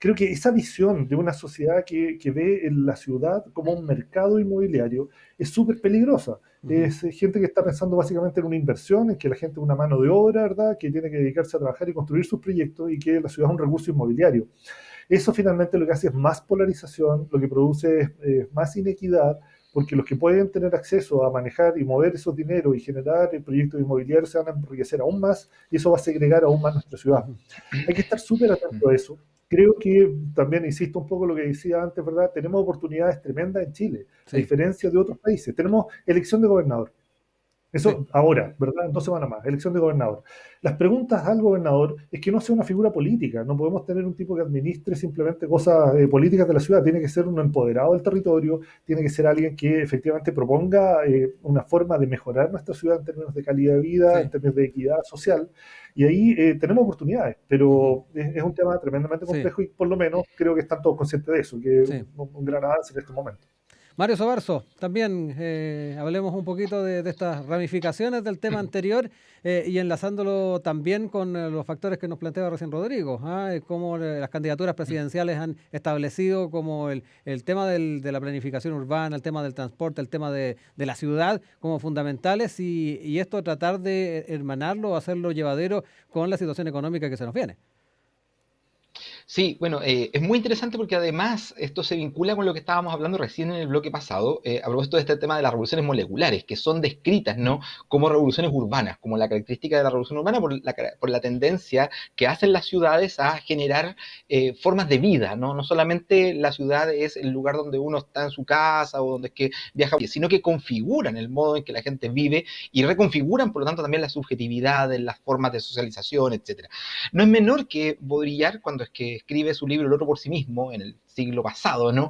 creo que esa visión de una sociedad que ve en la ciudad como un mercado inmobiliario es súper peligrosa. Es gente que está pensando básicamente en una inversión, en que la gente es una mano de obra, ¿verdad? Que tiene que dedicarse a trabajar y construir sus proyectos y que la ciudad es un recurso inmobiliario. Eso finalmente lo que hace es más polarización, lo que produce es más inequidad, porque los que pueden tener acceso a manejar y mover esos dineros y generar proyectos inmobiliarios se van a enriquecer aún más y eso va a segregar aún más nuestra ciudad. Hay que estar súper atento a eso. Creo que también, insisto un poco en lo que decía antes, ¿verdad? Tenemos oportunidades tremendas en Chile, a diferencia de otros países. Tenemos elección de gobernador. Eso ahora, ¿verdad? En 2 semanas más, elección de gobernador. Las preguntas al gobernador es que no sea una figura política. No podemos tener un tipo que administre simplemente cosas políticas de la ciudad. Tiene que ser un empoderado del territorio, tiene que ser alguien que efectivamente proponga una forma de mejorar nuestra ciudad en términos de calidad de vida, en términos de equidad social. Y ahí tenemos oportunidades, pero es un tema tremendamente complejo y por lo menos creo que están todos conscientes de eso, que es un gran avance en este momento. Mario Sobarzo, también hablemos un poquito de estas ramificaciones del tema anterior y enlazándolo también con los factores que nos planteaba recién Rodrigo, cómo las candidaturas presidenciales han establecido como el tema de la planificación urbana, el tema del transporte, el tema de la ciudad como fundamentales y esto tratar de hermanarlo o hacerlo llevadero con la situación económica que se nos viene. Sí, bueno, es muy interesante porque además esto se vincula con lo que estábamos hablando recién en el bloque pasado, a propósito de este tema de las revoluciones moleculares, que son descritas, ¿no?, como revoluciones urbanas, como la característica de la revolución urbana por la tendencia que hacen las ciudades a generar formas de vida, ¿no? No solamente la ciudad es el lugar donde uno está en su casa o donde es que viaja, sino que configuran el modo en que la gente vive y reconfiguran, por lo tanto, también las subjetividades, las formas de socialización, etcétera. No es menor que Baudrillard, cuando es que escribe su libro El otro por sí mismo, en el siglo pasado, ¿no?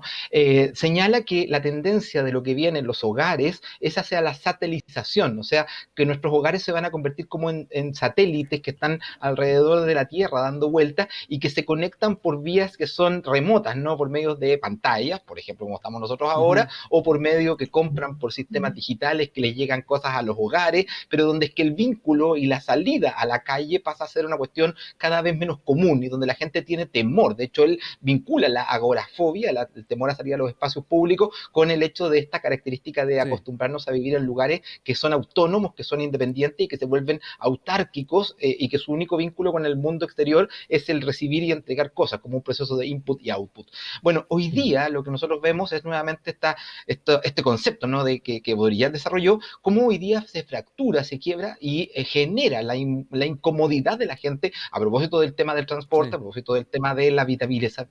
Señala que la tendencia de lo que viene en los hogares es hacia la satelización, o sea, que nuestros hogares se van a convertir como en satélites que están alrededor de la Tierra dando vueltas y que se conectan por vías que son remotas, ¿no? Por medio de pantallas, por ejemplo, como estamos nosotros ahora, o por medio que compran por sistemas digitales que les llegan cosas a los hogares, pero donde es que el vínculo y la salida a la calle pasa a ser una cuestión cada vez menos común y donde la gente tiene temor. De hecho, él vincula la agorafobia, el temor a salir a los espacios públicos, con el hecho de esta característica de acostumbrarnos a vivir en lugares que son autónomos, que son independientes y que se vuelven autárquicos y que su único vínculo con el mundo exterior es el recibir y entregar cosas, como un proceso de input y output. Bueno, hoy día lo que nosotros vemos es nuevamente este concepto, ¿no?, de que Baudrillard desarrolló, cómo hoy día se fractura, se quiebra y genera la incomodidad de la gente a propósito del tema del transporte, a propósito del tema de la habitabilidad,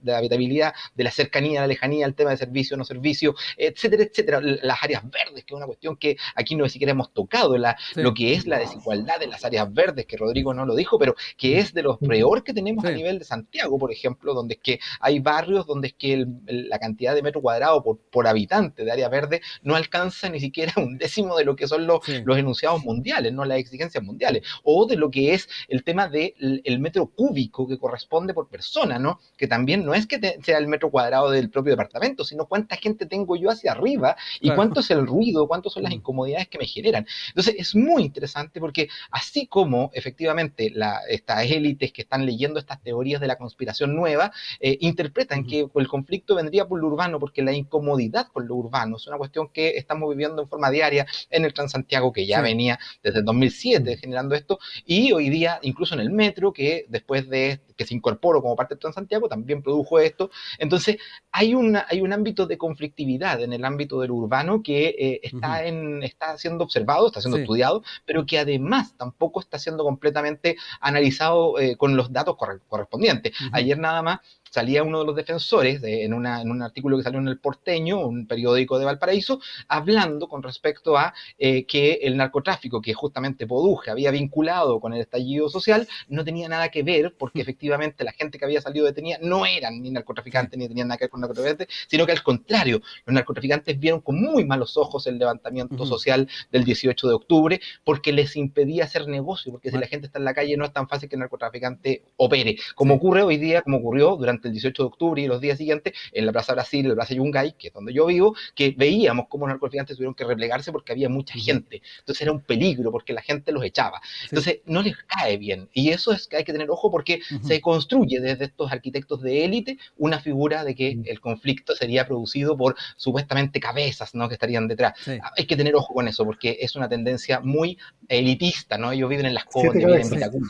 de la cercanía, la lejanía, el tema de servicio, no servicio, etcétera, etcétera. Las áreas verdes, que es una cuestión que aquí no siquiera hemos tocado, lo que es la desigualdad de las áreas verdes, que Rodrigo no lo dijo, pero que es de lo peor que tenemos a nivel de Santiago, por ejemplo, donde es que hay barrios donde es que la cantidad de metro cuadrado por habitante de área verde no alcanza ni siquiera un décimo de lo que son los enunciados mundiales, no las exigencias mundiales, o de lo que es el tema del metro cúbico que corresponde por persona, ¿no? Que también no es que sea el metro cuadrado del propio departamento, sino cuánta gente tengo yo hacia arriba y cuánto es el ruido, cuántas son las incomodidades que me generan. Entonces es muy interesante porque así como efectivamente estas élites que están leyendo estas teorías de la conspiración nueva interpretan que el conflicto vendría por lo urbano porque la incomodidad con lo urbano es una cuestión que estamos viviendo en forma diaria en el Transantiago, que ya venía desde el 2007 generando esto, y hoy día incluso en el metro, que después de que se incorporó como parte del Transantiago también produjo esto. Entonces hay un ámbito de conflictividad en el ámbito del urbano que está siendo observado, está siendo estudiado, pero que además tampoco está siendo completamente analizado con los datos correspondientes. Ayer nada más salía uno de los defensores en un artículo que salió en El Porteño, un periódico de Valparaíso, hablando con respecto a que el narcotráfico que justamente Poduje había vinculado con el estallido social no tenía nada que ver, porque efectivamente la gente que había salido detenida no eran ni narcotraficantes ni tenían nada que ver con narcotraficantes, sino que al contrario, los narcotraficantes vieron con muy malos ojos el levantamiento social del 18 de octubre porque les impedía hacer negocio, porque si la gente está en la calle no es tan fácil que el narcotraficante opere, como ocurre hoy día, como ocurrió durante durante el 18 de octubre y los días siguientes en la Plaza Brasil, en la Plaza Yungay, que es donde yo vivo, que veíamos cómo los narcotraficantes tuvieron que replegarse porque había mucha gente. Entonces era un peligro porque la gente los echaba. Entonces no les cae bien. Y eso es que hay que tener ojo porque se construye desde estos arquitectos de élite una figura de que el conflicto sería producido por supuestamente cabezas, ¿no?, que estarían detrás. Hay que tener ojo con eso porque es una tendencia muy elitista, ¿no? Ellos viven en Las Condes, viven en Vitacura.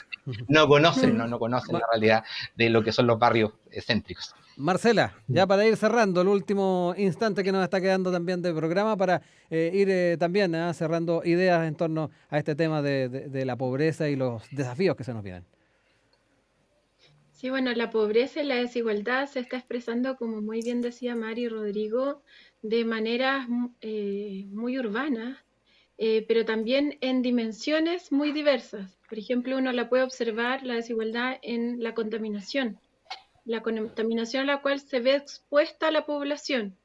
No conocen la realidad de lo que son los barrios céntricos. Marcela, ya para ir cerrando, el último instante que nos está quedando también del programa para ir también cerrando ideas en torno a este tema de la pobreza y los desafíos que se nos vienen. Sí, bueno, la pobreza y la desigualdad se está expresando, como muy bien decía Mari y Rodrigo, de maneras muy urbanas, pero también en dimensiones muy diversas. Por ejemplo, uno la puede observar, la desigualdad en la contaminación a la cual se ve expuesta la población,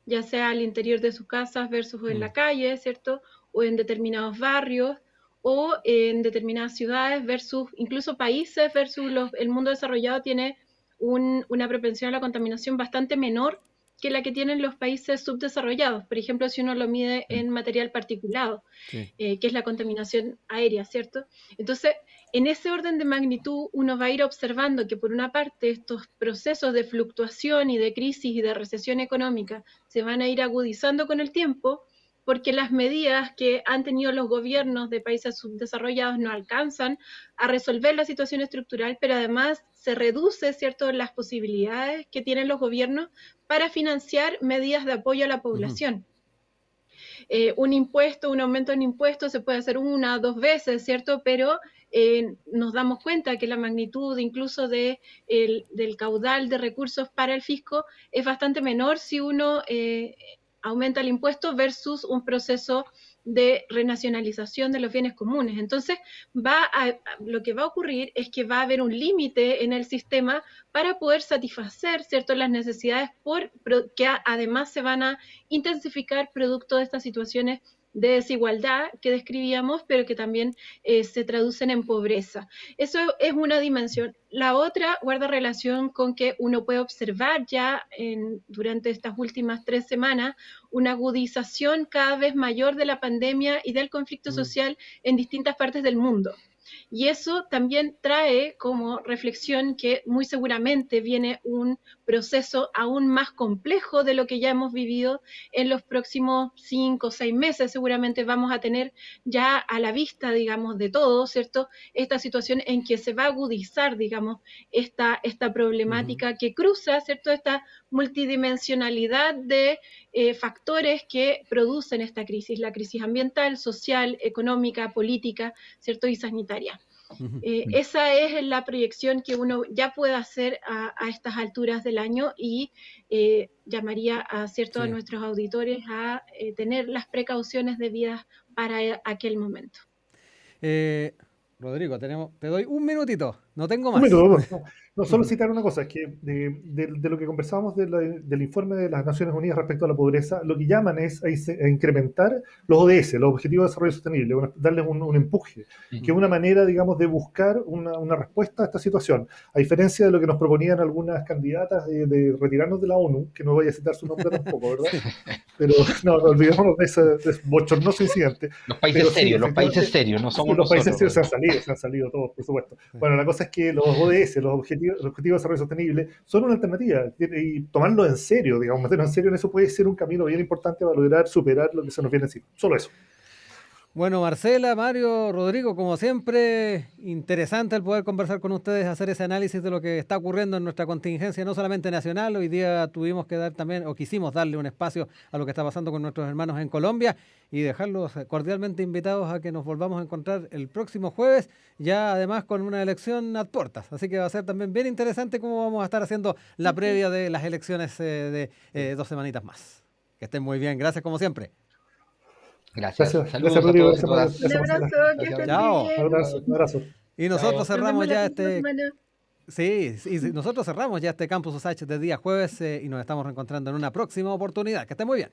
ya sea al interior de sus casas versus en la calle, ¿cierto? O en determinados barrios, o en determinadas ciudades versus incluso países versus el mundo desarrollado tiene una propensión a la contaminación bastante menor que la que tienen los países subdesarrollados. Por ejemplo, si uno lo mide en material particulado, que es la contaminación aérea, ¿cierto? Entonces, en ese orden de magnitud, uno va a ir observando que, por una parte, estos procesos de fluctuación y de crisis y de recesión económica se van a ir agudizando con el tiempo, porque las medidas que han tenido los gobiernos de países subdesarrollados no alcanzan a resolver la situación estructural, pero además se reduce, ¿cierto?, las posibilidades que tienen los gobiernos para financiar medidas de apoyo a la población. Un impuesto, un aumento en impuestos se puede hacer 1 o 2 veces, ¿cierto? Pero nos damos cuenta que la magnitud incluso del caudal de recursos para el fisco es bastante menor si uno aumenta el impuesto versus un proceso de renacionalización de los bienes comunes. Entonces, lo que va a ocurrir es que va a haber un límite en el sistema para poder satisfacer, ¿cierto?, las necesidades que además se van a intensificar producto de estas situaciones de desigualdad que describíamos, pero que también se traducen en pobreza. Eso es una dimensión. La otra guarda relación con que uno puede observar ya durante estas últimas 3 semanas una agudización cada vez mayor de la pandemia y del conflicto social en distintas partes del mundo. Y eso también trae como reflexión que muy seguramente viene un proceso aún más complejo de lo que ya hemos vivido en los próximos 5 o 6 meses. Seguramente vamos a tener ya a la vista, digamos, de todo, ¿cierto?, esta situación en que se va a agudizar, digamos, esta problemática que cruza, ¿cierto?, esta multidimensionalidad de factores que producen esta crisis, la crisis ambiental, social, económica, política, ¿cierto?, y sanitaria. Esa es la proyección que uno ya puede hacer a estas alturas del año y llamaría a nuestros auditores a tener las precauciones debidas para aquel momento. Rodrigo, te doy un minutito, no tengo Un más. minuto, no, solo citar una cosa, es que de lo que conversábamos del informe de las Naciones Unidas respecto a la pobreza, lo que llaman es a incrementar los ODS, los Objetivos de Desarrollo Sostenible, darles un empuje, que es una manera, digamos, de buscar una respuesta a esta situación, a diferencia de lo que nos proponían algunas candidatas de retirarnos de la ONU, que no voy a citar su nombre tampoco, ¿verdad? Pero no olvidémonos de ese bochornoso incidente. Los países serios, no somos los países nosotros. serios se han salido todos, por supuesto. Bueno, la cosa es que los ODS, los Objetivos de Desarrollo Sostenible, son una alternativa y tomarlo en serio, digamos, meterlo en serio en eso puede ser un camino bien importante para lograr superar lo que se nos viene encima. Solo eso. Bueno, Marcela, Mario, Rodrigo, como siempre, interesante el poder conversar con ustedes, hacer ese análisis de lo que está ocurriendo en nuestra contingencia, no solamente nacional. Hoy día tuvimos que dar también, o quisimos darle un espacio a lo que está pasando con nuestros hermanos en Colombia y dejarlos cordialmente invitados a que nos volvamos a encontrar el próximo jueves, ya además con una elección a puertas. Así que va a ser también bien interesante cómo vamos a estar haciendo la previa de las elecciones de 2 semanitas más. Que estén muy bien, gracias como siempre. Gracias. Saludos Gracias, Rodrigo. a todos. Un abrazo, que estén Chao. bien. Un abrazo. Y nosotros cerramos ya nosotros cerramos ya este Campus USACH de día jueves y nos estamos reencontrando en una próxima oportunidad. Que estén muy bien.